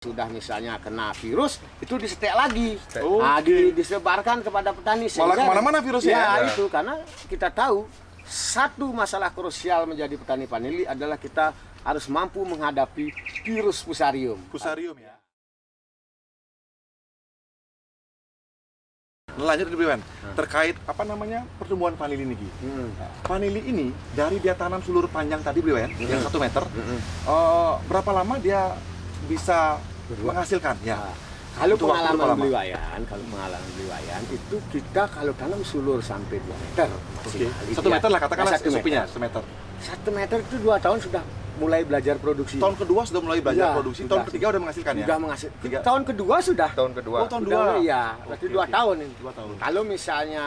Sudah misalnya kena virus, itu disetek lagi, disebarkan kepada petani. Malah kemana-mana virusnya. Ya, itu karena kita tahu satu masalah krusial menjadi petani vanili adalah kita harus mampu menghadapi virus fusarium. Fusarium ya. Lanjut dulu Wan, terkait pertumbuhan vanili ini. Vanili ini dari dia tanam seluruh panjang tadi beliau yang 1 meter, berapa lama dia bisa menghasilkan? Ya. Kalau pengalaman beliwayan itu kita kalau tanam sulur sampai 2 meter. 1 meter lah katakanlah SOP-nya 1 meter. 1 meter itu 2 tahun sudah mulai belajar produksi. Tahun kedua sudah mulai belajar produksi. Tahun ketiga udah menghasilkan ya? Sudah menghasilkan. Tahun kedua sudah. Tahun kedua. Oh, tahun 2. Iya, berarti 2 tahun ini. 2 tahun. Kalau misalnya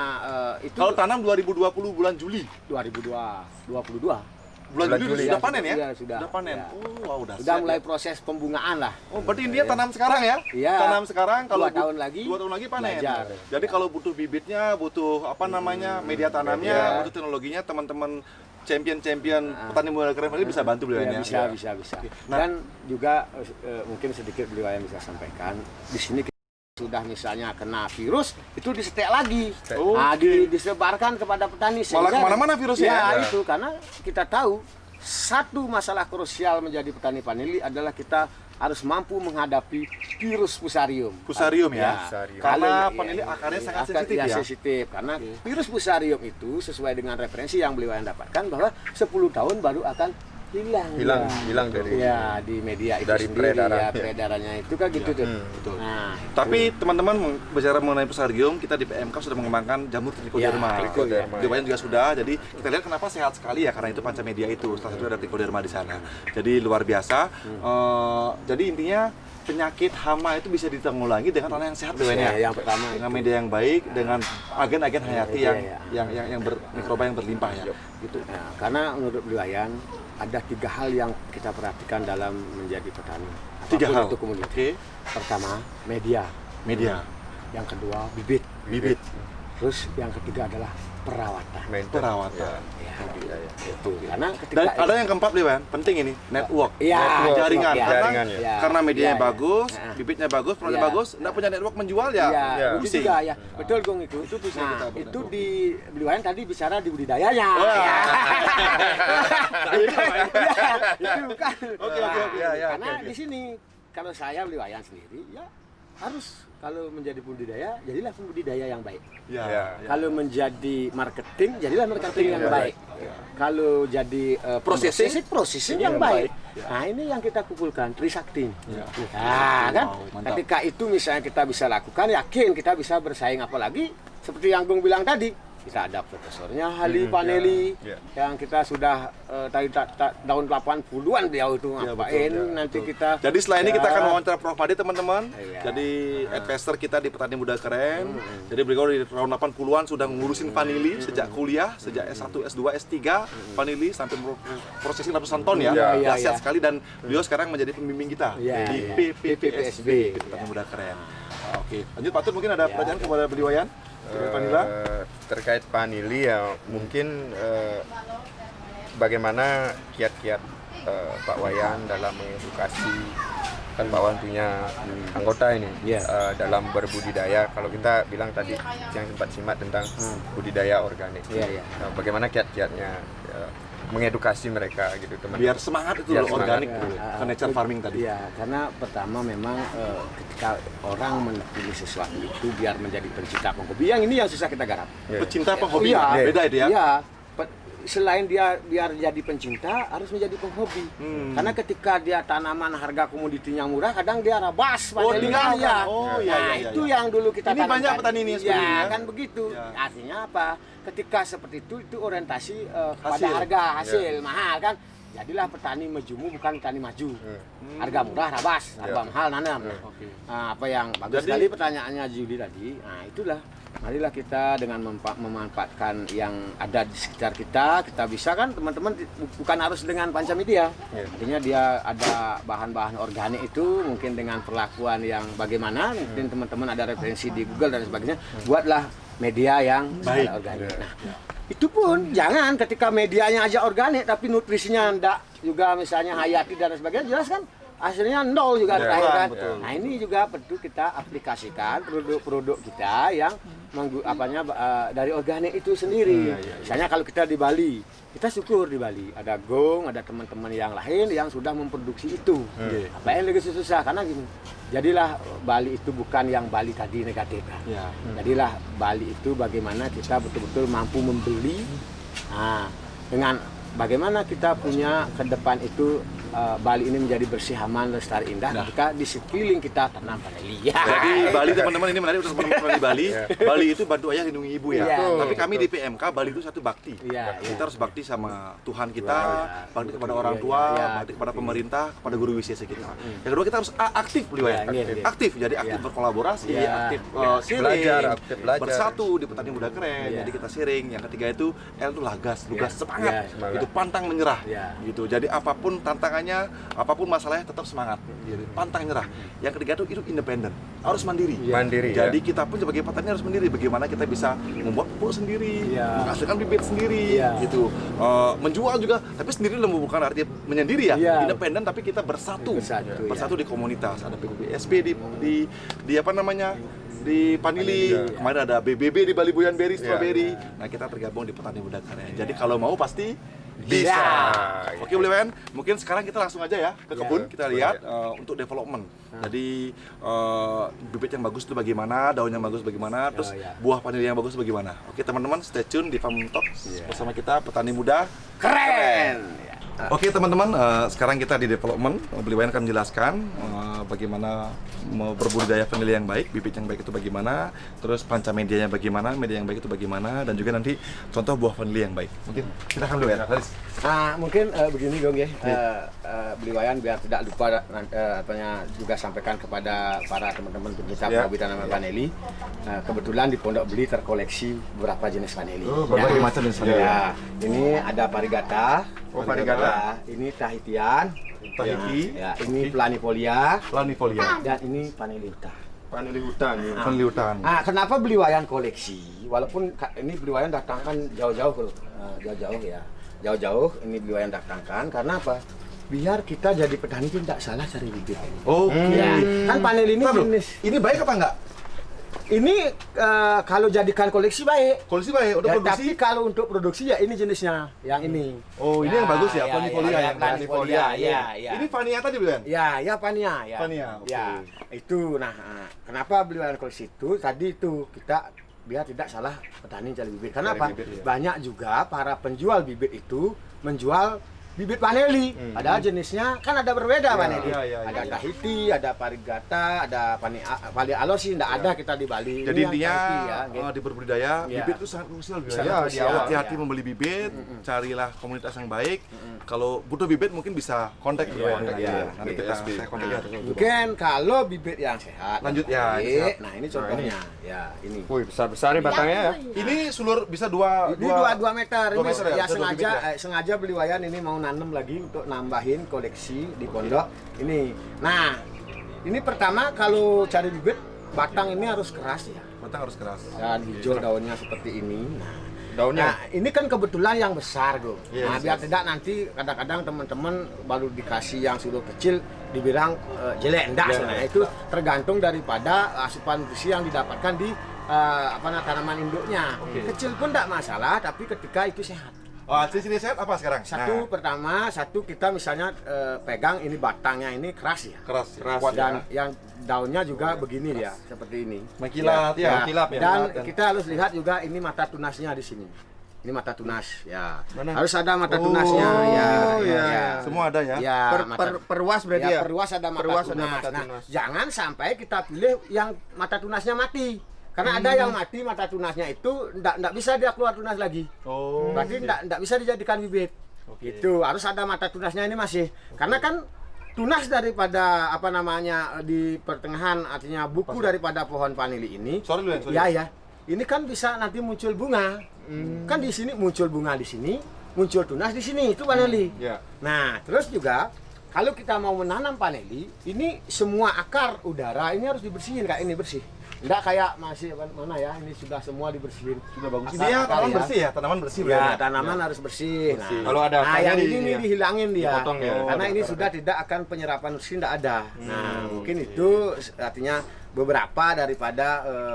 itu kalau tanam 2020 bulan Juli. 2022. Bulan Juli sudah panen ya? Iya, sudah panen. Ya. Oh, wow, sudah mulai proses pembungaan lah. Oh, berarti dia tanam sekarang ya? Iya. Tanam sekarang kalau 2 tahun lagi. 2 tahun lagi panen. Belajar. Jadi kalau butuh bibitnya, butuh media tanamnya, butuh teknologinya, teman-teman champion petani muda keren ini bisa bantu beliau ya? Bisa. Nah, dan juga mungkin sedikit beliau yang bisa sampaikan di sini sudah misalnya kena virus, itu disetek lagi, disebarkan kepada petani. Malah kemana-mana virusnya. Ya, itu karena kita tahu satu masalah krusial menjadi petani vanili adalah kita harus mampu menghadapi virus fusarium. Fusarium ya. Karena vanili akarnya sangat sensitif ya. Sensitif karena virus fusarium itu sesuai dengan referensi yang beliau dapatkan bahwa 10 tahun baru akan hilang dari di media itu dari sendiri, peredarannya itu kan gitu tuh. Betul. Nah, tapi teman-teman bicara mengenai fusarium, kita di PMK sudah mengembangkan jamur trichoderma. Beliau juga sudah. Jadi kita lihat kenapa sehat sekali ya, karena itu panca media itu. Salah satu ada trichoderma di sana. Jadi luar biasa. Jadi intinya penyakit hama itu bisa ditanggulangi dengan tanah yang sehat yang pertama dengan media yang baik, dengan agen-agen hayati yang mikroba yang berlimpah ya. Gitu. Nah, karena menurut beliau ada 3 hal yang kita perhatikan dalam menjadi petani. 3 hal. Itu komoditi. Pertama, media. Yang kedua, bibit. Terus yang ketiga adalah perawatan. Itu. Karena dan ada yang keempat Dewan, penting ini, network. Jaringan. Karena medianya bagus, bibitnya bagus, produknya bagus, enggak punya network menjual itu juga ya. Betul Gong itu. Itu di beliau tadi bicara di budidayanya. Itu kan. Oke. Karena di sini kalau saya beliau sendiri harus kalau menjadi budidaya, jadilah pembudidaya yang baik. Kalau menjadi marketing, jadilah marketing yang baik. Kalau jadi processing yang baik. Nah, ini yang kita kumpulkan, Trisakti. Nah, kan? Ketika itu misalnya kita bisa lakukan, yakin kita bisa bersaing, apalagi seperti yang Gung bilang tadi. Kita ada profesornya Hali Paneli yang kita sudah tahun 80-an beliau itu ngapain nanti kita. Jadi setelah ini kita akan wawancara Prof Padi teman-teman. Jadi advisor kita di Petani Muda Keren. Jadi beliau di tahun 80-an sudah ngurusin vanili sejak kuliah, sejak S1, S2, S3 vanili sampai prosesing ratusan ton ya. Dahsyat sekali dan beliau sekarang menjadi pembimbing kita di PPPSB Petani Muda Keren. Oke, lanjut Pak Tut, mungkin ada pertanyaan kepada beliau Wayan? Terkait vanili ya mungkin bagaimana kiat-kiat Pak Wayan dalam mengedukasi, kan Pak Wayan punya anggota ini dalam berbudidaya. Kalau kita bilang tadi yang sempat simak tentang budidaya organik, bagaimana kiat-kiatnya mengedukasi mereka gitu teman-teman. Biar semangat itu organik ke nature farming tadi. Karena pertama memang ketika orang menekuni sesuatu itu biar menjadi pencinta penghobi, yang ini yang susah kita garap. Pecinta penghobi, beda itu ya? Selain dia biar jadi pencinta, harus menjadi penghobi. Karena ketika dia tanaman harga komoditinya murah, kadang dia rabas panelinya. Itu yang dulu kita tanamkan. Ini banyak petani ini sebenarnya. Kan begitu. Artinya apa? Ketika seperti itu orientasi pada harga hasil mahal kan. Jadilah petani mejumu bukan petani maju. Harga murah rabas, harga mahal nanam. Nah, apa yang bagus sekali pertanyaannya Juli tadi. Nah, itulah. Marilah kita dengan memanfaatkan yang ada di sekitar kita bisa kan teman-teman bukan harus dengan pancamedia. Artinya dia ada bahan-bahan organik itu mungkin dengan perlakuan yang bagaimana, mungkin teman-teman ada referensi di Google dan sebagainya, buatlah media yang organik. Nah, itu pun jangan ketika medianya aja organik tapi nutrisinya enggak juga misalnya hayati dan sebagainya, jelas kan hasilnya nol juga Ya, terakhir kan. betul. Nah ini juga perlu kita aplikasikan produk-produk kita yang dari organik itu sendiri. Misalnya kalau kita di Bali, kita syukur di Bali ada Gong, ada teman-teman yang lain yang sudah memproduksi itu. Apa yang lagi susah karena gini, jadilah Bali itu bukan yang Bali tadi negatif kan. Ya. Jadilah Bali itu bagaimana kita betul-betul mampu membeli, nah, dengan bagaimana kita punya ke depan itu Bali ini menjadi bersih, aman, lestari, indah ketika di sekeliling kita tanam paneli. Jadi Bali teman-teman ini menarik untuk teman-teman di Bali. Bali itu bantu ayah lindungi ibu ya. Iya. Tapi kami di PMK Bali itu satu bakti. Iya, Kita harus bakti sama Tuhan kita, bakti kepada orang tua, bakti kepada pemerintah, kepada guru WCC kita. Yang kedua kita harus aktif Bliwayan. Iya. Aktif, jadi aktif berkolaborasi, Iya. aktif sharing, aktif belajar. bersatu di petani muda keren. Iya. Jadi kita sharing. Yang ketiga itu L itu lagas, lugas, Iya. semangat. Iya, semangat. Itu pantang menyerah. Iya. Gitu. Jadi apapun tantangannya, apapun masalahnya tetap semangat. Jadi pantang menyerah. Yang ketiga itu independen, harus mandiri. Mandiri, Jadi ya. kita pun sebagai petani harus mandiri. Bagaimana kita bisa membuat pupuk sendiri, Iya. menghasilkan bibit sendiri, Iya. gitu. Menjual juga, tapi sendiri bukan artinya menyendiri ya. Iya. Independen tapi kita bersatu, Bersatu, di komunitas. Ada PBSP di apa namanya? Di Panili, Panili, kemarin ada BBB di Bali Boyan Berry, Strawberry. Iya. Nah kita tergabung di Petani Muda Keren. Jadi kalau mau pasti bisa. Bisa. Oke, Bliwayan, mungkin sekarang kita langsung aja ya ke kebun, kita lihat Boleh. untuk development. Jadi bibit yang bagus itu bagaimana, daun yang bagus bagaimana, terus ya. buah vanili yang bagus bagaimana. Oke teman-teman, stay tune di Farm Talks bersama kita Petani Muda Keren. Oke teman-teman, sekarang kita di development. Bliwayan akan menjelaskan bagaimana berbudidaya vanili yang baik, bibit yang baik itu bagaimana, terus panca medianya bagaimana, media yang baik itu bagaimana, dan juga nanti contoh buah vanili yang baik. Mungkin kita akan Bliwayan. Nah, mungkin begini dong ya, Bliwayan biar tidak lupa juga sampaikan kepada para teman-teman pencinta hobi tanaman vanili. Kebetulan di Pondok Beli terkoleksi beberapa jenis vanili. Berbagai macam jenis vanili. Ya, ini ada Parigata. Oh, Parigata. Ini Tahitian. Tahiti, Ya, ini Planifolia. Planifolia, Dan ini Vanili hutan. Vanili hutan. Ya. vanili hutan. Nah, kenapa Bliwayan koleksi? Walaupun ini Bliwayan datangkan jauh-jauh loh, jauh-jauh ya, jauh-jauh ini Bliwayan datangkan karena apa? Biar kita jadi petani tidak salah cari bibit. Oke. Ya, kan panel ini Ntar loh, jenis. ini baik apa enggak? Ini kalau jadikan koleksi baik. Koleksi baik, udah Ya, produksi. tapi kalau untuk produksi ya ini jenisnya, yang ini. Oh, ini yang bagus ya, Planifolia ya. Planifolia, ya, ya. Ini Vania tadi Bliwayan? Ya Pania, ya. Pania, oke. Ya, itu. Nah, kenapa Bliwayan koleksi itu? Tadi itu kita biar tidak salah petani cari bibit. Karena Cari apa? bibit, ya. Banyak juga para penjual bibit itu menjual bibit vanili. Padahal jenisnya kan ada berbeda vanili. iya, Ada Tahiti, ada Parigata, ada Pali Alosi, tidak ada kita di Bali. Jadi Ini yang intinya Tahiti ya, gitu. di berbudidaya, Iya. bibit itu sangat krusial Sangat ya. krusial, Hati-hati ya. membeli bibit, carilah komunitas yang baik. Kalau butuh bibit mungkin bisa kontak Bliwayan lagi iya. ya. Nanti saya kontak ya. Mungkin kalau bibit yang sehat, Lanjut, yang ya, baik, sehat. nah ini contohnya, ya ini. Wih, besar-besar nih batangnya ya. Ini sulur bisa dua Ini 2 meter. dua Ini meter ya? ya Bisa dua sengaja bibit sengaja Bliwayan ini mau nanam lagi untuk nambahin koleksi di pondok ini. Nah, ini pertama kalau cari bibit batang ini harus keras ya. batang harus keras. Dan hijau daunnya seperti ini. Daunnya. Nah, ini kan kebetulan yang besar, Go. Yes, Nah, biar tidak nanti kadang-kadang teman-teman baru dikasih yang sudah kecil dibilang jelek, enggak. Nah, itu tergantung daripada asupan nutrisi yang didapatkan di tanaman induknya. Kecil pun enggak masalah, tapi ketika itu sehat. Oh, ciri-ciri sehat apa sekarang? Satu Nah, pertama, kita misalnya pegang ini batangnya ini keras ya. keras. Keras. Dan yang daunnya juga begini dia, seperti ini. Mengkilat ya. Mengkilap ya. Dan Dan- kita harus lihat juga ini mata tunasnya di sini. Ini mata tunas, ya. Mana? Harus ada mata tunasnya, ya. iya. Semua ada ya. Ya, Perwas berarti ya. perwas ada mata Perwas ada tunas. mata Nah, tunas. jangan sampai kita pilih yang mata tunasnya mati. Karena ada yang mati mata tunasnya itu enggak bisa dia keluar tunas lagi. Oh. Berarti enggak bisa dijadikan bibit. Itu harus ada mata tunasnya ini masih. Karena kan tunas daripada di pertengahan artinya buku daripada pohon vanili ini. Sorry. Ya. Ini kan bisa nanti muncul bunga. Kan di sini muncul bunga di sini, muncul tunas di sini, itu vanili. Ya. Nah, terus juga kalau kita mau menanam vanili, ini semua akar udara ini harus dibersihin kayak ini bersih. Enggak kayak masih mana ya, ini sudah semua dibersihin. Sudah bagus. Asal Dia akar tanaman ya. bersih ya, tanaman bersih Ya, berarti. tanaman harus bersih. Bersih. Nah, Kalau ada nah akarnya yang di- ini dihilangin dia. dipotong ya. Karena ini akar-akar. sudah tidak akan penyerapan nutrisi tidak ada. Nah, mungkin itu artinya beberapa daripada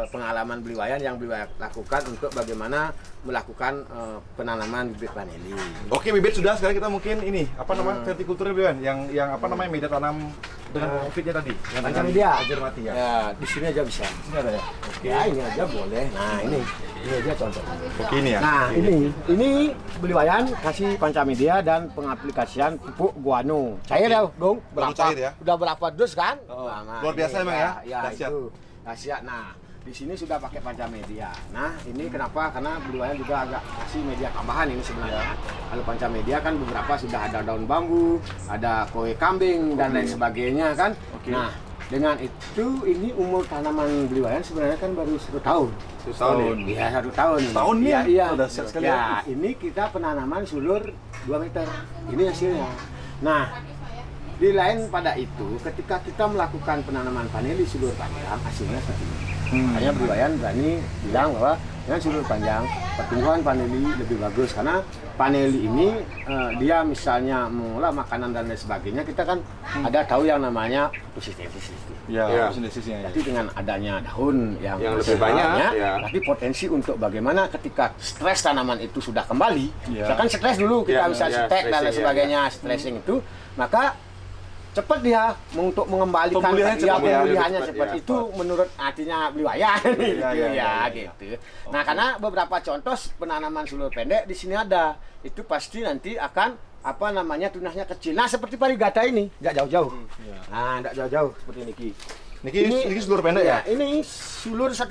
pengalaman Beli Wayan yang Beli Wayan lakukan untuk bagaimana melakukan penanaman bibit vanili. Oke, bibit sudah. Sekarang kita mungkin ini apa namanya vertikulturnya Beliwan, yang apa namanya media tanam dengan profitnya tadi. Yang Macam dengan dia. ajar mati ya. Ya, di sini aja bisa. Ini ada ya. Ya, ini aja boleh. Nah, ini aja contoh. Oke ini ya. Nah, ini Beli Wayan kasih pancamedia dan pengaplikasian pupuk guano. Cair ya, Gong? Baru cair ya? Udah berapa dus kan? Oh, Nah, luar biasa ini, emang ya? Ya, Dahsyat. itu. Dahsyat. Nah, di sini sudah pakai pancamedia. Nah, ini kenapa? Karena Beli Wayan juga agak kasih media tambahan ini sebenarnya. Kalau pancamedia kan beberapa sudah ada daun bambu, ada kowe kambing dan lain sebagainya kan. Nah, dengan itu ini umur tanaman Beli Wayan sebenarnya kan baru 1 tahun. 1 tahun ya? Iya, 1 tahun. Tahun nih? Iya, iya. Oh, dahsyat sekali ya. ya. Ini kita penanaman sulur 2 meter. Ini hasilnya. Nah, di lain pada itu, ketika kita melakukan penanaman vanili sulur panjang, hasilnya seperti ini. Makanya Beli Wayan berani bilang bahwa dengan sulur panjang, pertumbuhan vanili lebih bagus. Karena vanili ini, dia misalnya mengolah makanan dan lain sebagainya, kita kan ada tahu yang namanya fotosintesis. Ya, Ya. fotosintesisnya ya. Jadi dengan adanya daun yang lebih banyak, ya. tapi potensi untuk bagaimana ketika stres tanaman itu sudah kembali, Ya. misalkan stres dulu kita Ya, bisa ya, stek dan lain stressing, ya, sebagainya, stressing itu, maka cepat dia untuk mengembalikan Pemulihannya cepat ya. pemulihannya Cepat, cepat ya. itu menurut artinya Beli Wayan gitu ya, ya, ya. gitu. Nah, karena beberapa contoh penanaman sulur pendek di sini ada, itu pasti nanti akan apa namanya tunasnya kecil. Nah, seperti parigata ini, nggak jauh-jauh. Nah, nggak jauh-jauh seperti ini. Niki sulur pendek ya? Ini sulur 1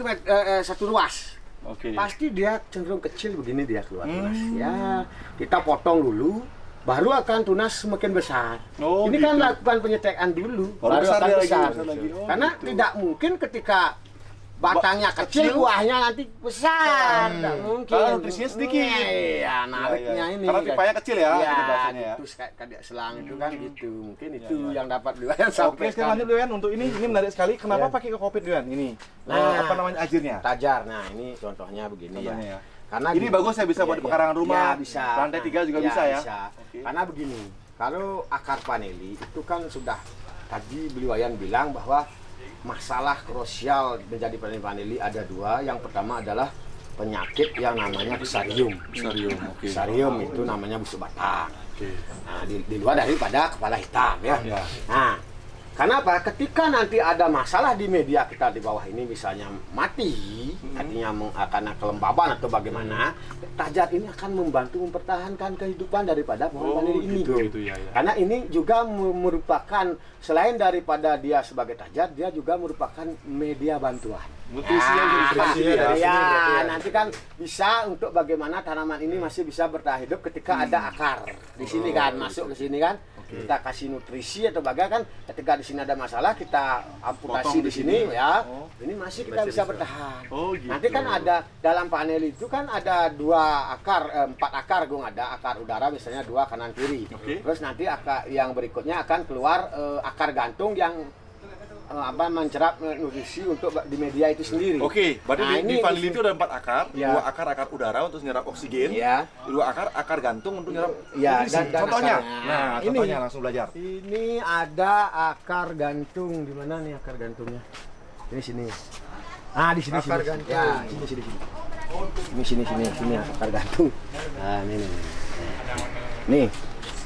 ruas. Oke. Pasti dia cenderung kecil begini dia keluar tunas. Ya, kita potong dulu, baru akan tunas semakin besar. Oh, ini kan gitu. lakukan penyetiaan dulu, Baru besar akan dia lagi, besar. besar lagi. Oh, Karena gitu. tidak mungkin ketika batangnya kecil, buahnya nanti besar. Tidak mungkin. Karena nutrisinya sedikit. Iya, nariknya Iya, iya. ini. Karena pipanya kecil ya, Iya, gitu bahasanya ya. gitu, kayak selang itu kan gitu. Mungkin itu iya. yang dapat Beli Wayan Oke, sampaikan. sekarang lanjut Beliwan untuk ini menarik sekali. Kenapa Ya. pakai kokopit Beliwan ini? Nah, apa namanya ajirnya? Tajar. Nah, ini contohnya begini Contohnya ya. Karena Ini bagus ya, bisa buat di pekarangan rumah, bisa. lantai 3 juga bisa ya? Oke. Karena begini, kalau akar vanili itu kan sudah tadi Beli Wayan bilang bahwa masalah krusial menjadi vanili ada 2. Yang pertama adalah penyakit yang namanya Fusarium. Fusarium, oke. Fusarium itu namanya busuk batang. Oke. Nah, di luar daripada kepala hitam ya. Ya. Nah, karena apa? Ketika nanti ada masalah di media kita di bawah ini misalnya mati, artinya karena kelembaban atau bagaimana, tajar ini akan membantu mempertahankan kehidupan daripada pohon vanili ini. gitu ya, ya. Karena ini juga merupakan selain daripada dia sebagai tajar, dia juga merupakan media bantuan. Nutrisinya juga nutrisi ya, dari ya, sini berarti ya. nanti kan bisa untuk bagaimana tanaman ini masih bisa bertahan hidup ketika ada akar di sini kan, masuk ke sini kan. Kita kasih nutrisi atau bagaimana kan, ketika di sini ada masalah kita amputasi Potong di sini ya. Oh. Ini masih kita bisa bertahan. Oh, gitu. Nanti kan ada dalam panel itu kan ada 4 akar, Gung, ada akar udara misalnya 2 kanan kiri. Oke. Terus nanti akar yang berikutnya akan keluar akar gantung yang mencerap nutrisi untuk di media itu sendiri. Oke, berarti Nah, di vanili itu ada 4 akar, Ya. 2 akar udara untuk menyerap oksigen, Ya. 2 akar gantung untuk menyerap Ya, nutrisi. dan Contohnya, akarnya. nah Ini. contohnya langsung belajar. Ini ada akar gantung di mana nih akar gantungnya? Ini sini. Ah, di sini Akar sini. gantung. Ya, sini. Ini akar gantung. Nah, ini. Nih.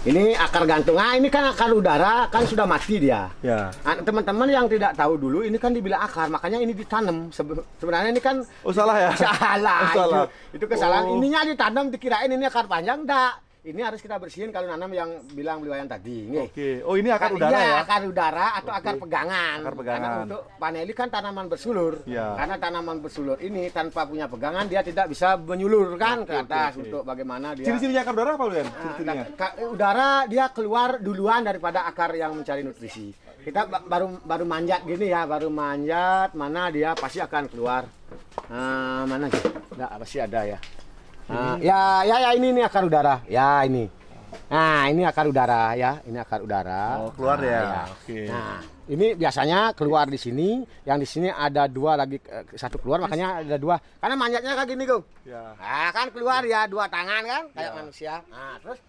Ini akar gantung. Ah, ini kan akar udara kan sudah mati dia. Ya. Nah, teman-teman yang tidak tahu dulu ini kan dibilang akar, makanya ini ditanam. Sebenarnya ini kan Oh salah ya? salah. Oh, salah. Itu kesalahan. Oh. Ininya ditanam dikirain ini akar panjang, enggak. Ini harus kita bersihin kalau nanam yang bilang Beli Wayan tadi. Nih. Oke. Oh ini akar udara Iya, ya? akar udara atau akar pegangan. Akar pegangan. Karena untuk vanili kan tanaman bersulur. Iya. Karena tanaman bersulur ini tanpa punya pegangan dia tidak bisa menyulur kan ke atas untuk bagaimana dia. Ciri-cirinya akar udara apa Beliwan? Nah, Ciri-cirinya? udara dia keluar duluan daripada akar yang mencari nutrisi. Kita baru manjat gini ya, baru manjat mana dia pasti akan keluar. Mana gitu? Enggak, pasti ada ya. Ya ini nih akar udara. Ya ini. Nah, ini akar udara ya, ini akar udara. Oh, keluar ya. Ya. Oke. Nah, Ini biasanya keluar di sini, yang di sini ada 2 lagi, satu keluar, makanya ada 2. Karena manjatnya kayak gini, Gung. Ya. Nah, kan keluar ya 2 tangan kan, kayak Ya. manusia. Nah, terus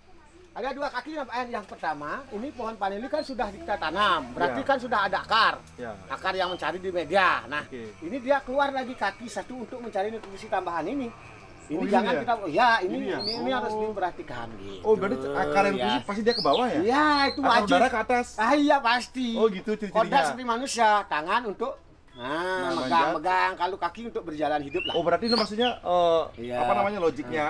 ada 2 kaki. Yang pertama, ini pohon vanili kan sudah kita tanam, berarti Ya. kan sudah ada akar. Ya. Akar yang mencari di media. Nah, Oke. ini dia keluar lagi kaki satu untuk mencari nutrisi tambahan ini. Ini Oh, ini jangan ya? kita, ya Ini ya? ini harus diperhatikan gitu. Oh, berarti akar yang ya. kusut pasti dia ke bawah ya? Iya, itu Akar wajib. udara ke atas. Ah iya pasti. Oh, gitu ciri-cirinya. Kodrat seperti manusia, tangan untuk Nah, megang-megang, kalau kaki untuk berjalan hidup lah. Oh, berarti itu maksudnya Iya. apa namanya logiknya?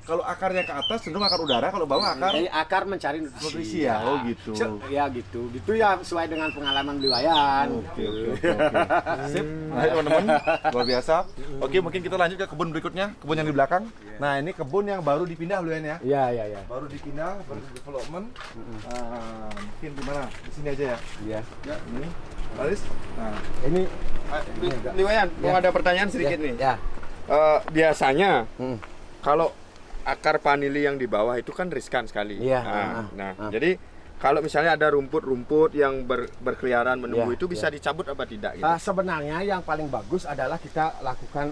Kalau akarnya ke atas cenderung akar udara, kalau bawah akar Jadi akar mencari nutrisi. nutrisi ya. Oh, gitu. Ya gitu. Gitu ya sesuai dengan pengalaman Beli Wayan. Oke. Sip. Nah, teman-teman, luar biasa. Oke, mungkin kita lanjut ke kebun berikutnya, kebun yang di belakang. Nah, ini kebun yang baru dipindah Luan ya. Iya. Baru dipindah, baru development. Mungkin di mana? Di sini aja ya. Iya. Ya, ini. Laris. Nah, Ini Liwayan, mau Ya. ada pertanyaan sedikit nih. ya. Biasanya Hmm. kalau akar vanili yang di bawah itu kan riskan sekali. Iya, Nah, jadi kalau misalnya ada rumput-rumput yang berkeliaran menunggu Iya, itu bisa dicabut apa tidak? Gitu? Sebenarnya yang paling bagus adalah kita lakukan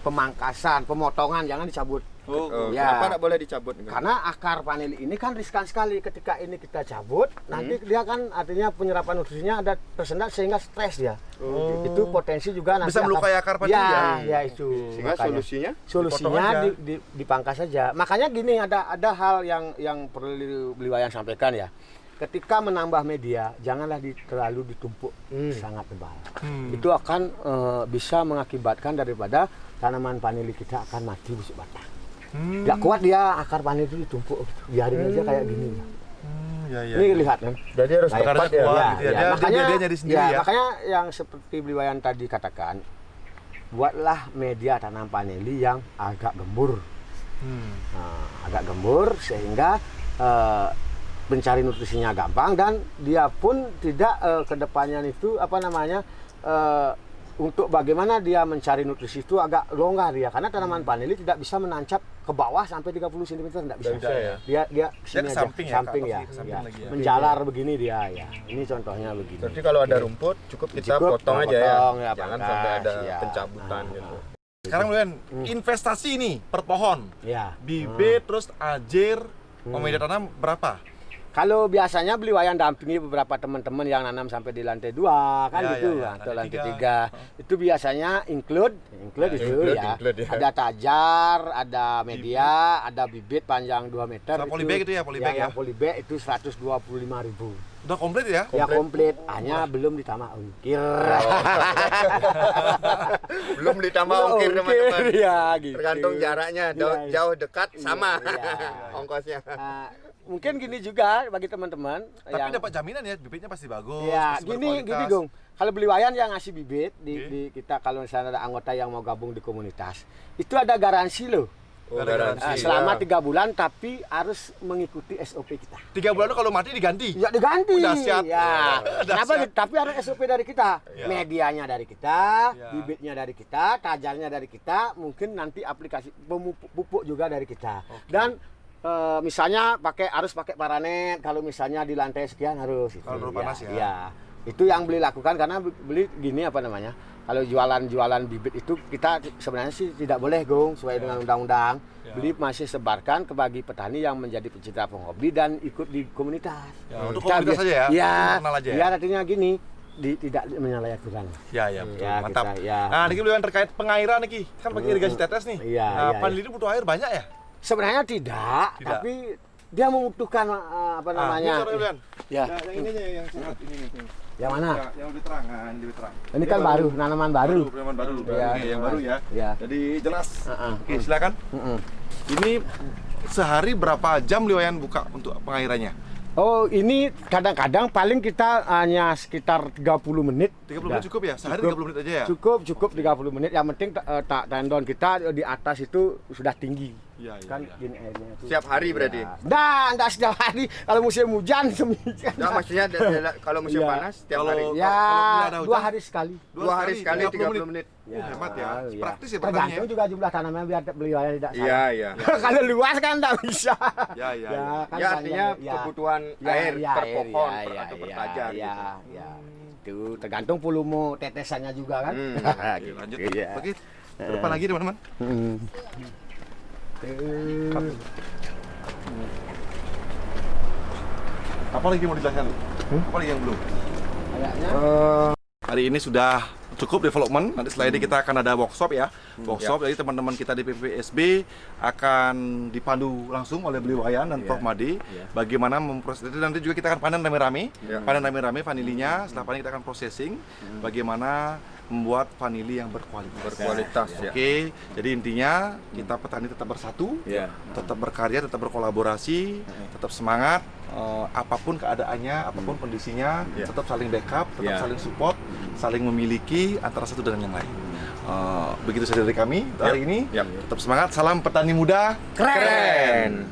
pemangkasan, pemotongan, jangan dicabut. Oh, ya. Kenapa tidak boleh dicabut? Karena akar vanili ini kan riskan sekali, ketika ini kita cabut, nanti dia kan artinya penyerapan nutrisinya ada tersendat sehingga stres dia. Itu potensi juga nanti Bisa melukai akar vanili ya. ya? Ya itu. Sehingga makanya. solusinya? Solusinya Dipotong aja. dipangkas saja. Makanya gini, ada hal yang perlu Beli Wayan sampaikan ya. Ketika menambah media, janganlah terlalu ditumpuk sangat tebal. Itu akan bisa mengakibatkan daripada tanaman vanili kita akan mati busuk batang. Nggak kuat dia, akar vanili itu ditumpuk, biarin aja kayak gini. ya. Ini lihat kan. Jadi harus Nah, Akarnya tepat ya. kuat gitu ya. Dia makanya nyari sendiri ya. makanya yang seperti Beli Wayan tadi katakan, buatlah media tanam vanili yang agak gembur. Agak gembur sehingga mencari nutrisinya gampang, dan dia pun tidak kedepannya itu untuk bagaimana dia mencari nutrisi itu agak longgar dia, karena tanaman vanili tidak bisa menancap ke bawah sampai 30 cm, tidak bisa. bisa ya? Dia ke sini aja, samping ya, samping ke ya, atas, ke samping ya. lagi ya. Menjalar begini dia ya. Ini contohnya begini. Berarti kalau ada rumput cukup kita Cukup, potong aja potong, ya. ya, Jangan pangkas, sampai ada ya. pencabutan gitu. Sekarang Luan, investasi ini per pohon, Ya. bibit, terus ajir, media tanam berapa? Kalau biasanya Beli Wayan dampingi beberapa teman-teman yang nanam sampai di lantai 2 kan Ya, gitu, ya, atau lantai lantai tiga. 3. Itu biasanya include itu ya. include ya. Ada tajar, ada media, ada bibit panjang 2 meter. Sama polybag itu ya, polybag ya? Yang polybag itu 125.000. Udah komplit ya? Ya komplit, hanya belum ditambah ongkir. Belum ditambah ongkir teman-teman. Ya, gitu. Tergantung jaraknya, Iya, iya. jauh dekat sama Iya. ongkosnya. Mungkin gini juga bagi teman-teman Tapi dapat jaminan ya, bibitnya pasti bagus, ya, pasti gini berkualitas. Gung. Kalau Beli Wayan yang ngasih bibit Oke. di kita, kalau misalnya ada anggota yang mau gabung di komunitas, itu ada garansi loh. Oh, Garansi. Selama ya. 3 bulan, tapi harus mengikuti SOP kita. 3 bulan kalau mati diganti. Ya diganti. Udah siap. Ya. Udah Kenapa? siap. Tapi ada SOP dari kita. Ya. Medianya dari kita, Ya. bibitnya dari kita, tajarnya dari kita, mungkin nanti aplikasi pupuk juga dari kita. Dan misalnya harus pakai paranet, kalau misalnya di lantai sekian harus. Kalau terlalu panas ya. Iya. Itu yang Beli lakukan, karena Beli gini kalau jualan bibit itu kita sebenarnya sih tidak boleh Gung, sesuai dengan undang-undang. Ya. Beli masih sebarkan ke bagi petani yang menjadi pecinta penghobi dan ikut di komunitas. Ya, untuk Kita komunitas aja ya? Ya, Untuk kenal aja ya? biar artinya gini, tidak menyalahi aturan. Ya, betul. Ya, Mantap. kita, ya. Nah, niki Luan terkait pengairan nih, kan pakai irigasi tetes nih. Iya, Nah, iya, vanili ini butuh air banyak ya? Sebenarnya tidak, Tidak. tapi dia membutuhkan Ini sorry, Luan. Ya. Yang ini aja yang sehat ini nih. Yang mana? Yang lebih terang, lebih terang. Ini kan baru, tanaman baru. Tanaman baru. Ya, Oke, yang baru ya. Ya. Jadi jelas. Heeh. Oke, silakan. Mm-mm. Ini sehari berapa jam Liwayan buka untuk pengairannya? Oh, ini kadang-kadang paling kita hanya sekitar 30 menit. 30 menit cukup ya? Sehari Cukup. 30 menit aja ya? Cukup 30 menit. Yang penting tendon kita di atas itu sudah tinggi. Iya, iya, kan iya. gini airnya tuh. Setiap hari berarti? Enggak setiap hari. Kalau musim hujan seminggu. Nah, maksudnya kalau musim Iya. panas setiap Kalau- hari. Ya, kalau ada 2 hujan? hari sekali. 2 hari sekali 30 menit. Hemat ya. iya. Praktis ya Tergantung pertanian. juga jumlah tanaman biar beliau tidak salah. Iya, iya. Kalau luas kan enggak bisa. Ya, ya, ya. kan Ya artinya panjang, kebutuhan ya, air ya, per air, pohon ya, ya, atau per ya, tajar ya, gitu. ya. Itu tergantung volume tetesannya juga kan. Oke, lanjut. Iya. Oke. Ke depan lagi teman-teman. Hmm. Apa lagi mau dijelaskan? Apa lagi yang belum? Kayaknya Hari ini sudah cukup development. Nanti setelah ini kita akan ada workshop ya. Workshop, jadi teman-teman kita di PPSB akan dipandu langsung oleh beliau Wayan dan Prof Made. Bagaimana memproses. Nanti juga kita akan panen rame-rame. Panen rame-rame vanilinya. Setelah panen kita akan processing. Bagaimana membuat vanili yang berkualitas. ya. Oke, jadi intinya kita petani tetap bersatu, tetap berkarya, tetap berkolaborasi, tetap semangat. Apapun keadaannya, apapun kondisinya, tetap saling backup, tetap saling support, saling memiliki antara satu dengan yang lain. Begitu saja dari kami hari ini. Tetap semangat, salam petani muda Keren.